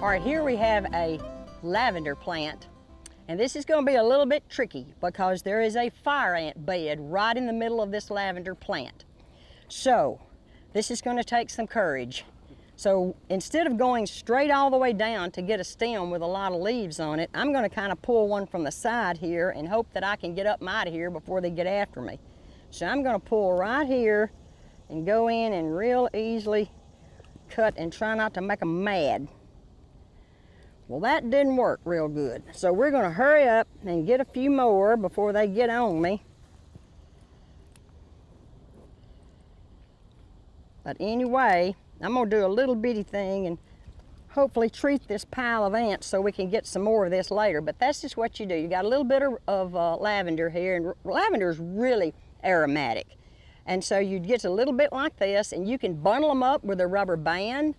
All right, here we have a lavender plant, and this is going to be a little bit tricky because there is a fire ant bed right in the middle of this lavender plant. So this is going to take some courage. So instead of going straight all the way down to get a stem with a lot of leaves on it, I'm going to kind of pull one from the side here and hope that I can get up and out of here before they get after me. So I'm going to pull right here and go in and real easily cut and try not to make them mad. Well, that didn't work real good. So we're going to hurry up and get a few more before they get on me. But anyway, I'm going to do a little bitty thing and hopefully treat this pile of ants so we can get some more of this later. But that's just what you do. You got a little bit of lavender here, and lavender is really aromatic. And so you get a little bit like this, and you can bundle them up with a rubber band,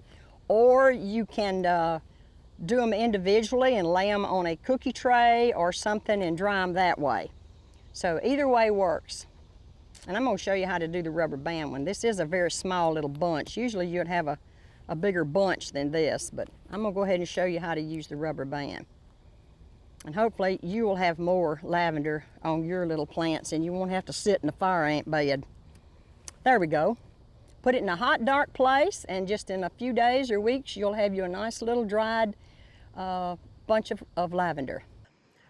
or you can do them individually and lay them on a cookie tray or something and dry them that way. So either way works. And I'm going to show you how to do the rubber band one. This is a very small little bunch. Usually you'd have a bigger bunch than this, but I'm going to go ahead and show you how to use the rubber band. And hopefully you will have more lavender on your little plants and you won't have to sit in a fire ant bed. There we go. Put it in a hot, dark place, and just in a few days or weeks, you'll have you a nice little dried bunch of lavender.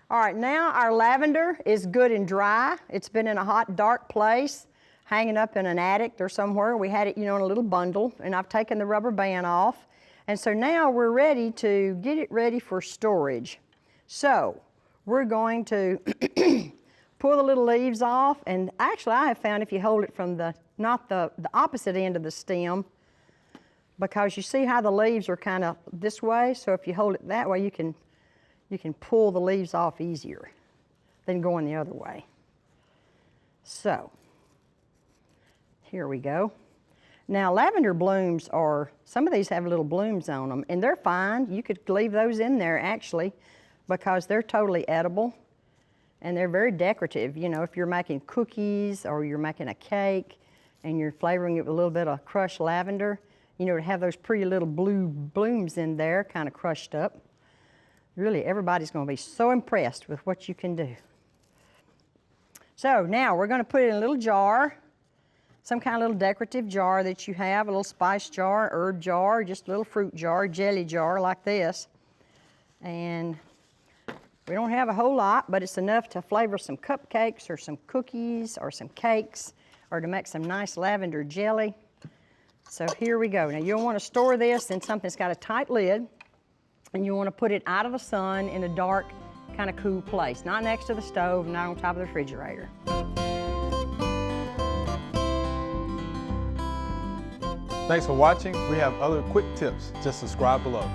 All right, now our lavender is good and dry. It's been in a hot, dark place, hanging up in an attic or somewhere. We had it, in a little bundle, and I've taken the rubber band off. And so now we're ready to get it ready for storage. So we're going to pull the little leaves off, and actually I have found if you hold it from not the opposite end of the stem, because you see how the leaves are kind of this way, so if you hold it that way, you can pull the leaves off easier than going the other way. So, here we go. Now, lavender blooms some of these have little blooms on them, and they're fine. You could leave those in there, actually, because they're totally edible, and they're very decorative. If you're making cookies or you're making a cake, and you're flavoring it with a little bit of crushed lavender, to have those pretty little blue blooms in there, kind of crushed up. Really, everybody's going to be so impressed with what you can do. So now we're going to put it in a little jar, some kind of little decorative jar that you have, a little spice jar, herb jar, just a little fruit jar, jelly jar like this. And we don't have a whole lot, but it's enough to flavor some cupcakes or some cookies or some cakes, or to make some nice lavender jelly. So here we go. Now you'll want to store this in something that's got a tight lid, and you want to put it out of the sun in a dark, kind of cool place, not next to the stove, not on top of the refrigerator. Thanks for watching. We have other quick tips. Just subscribe below.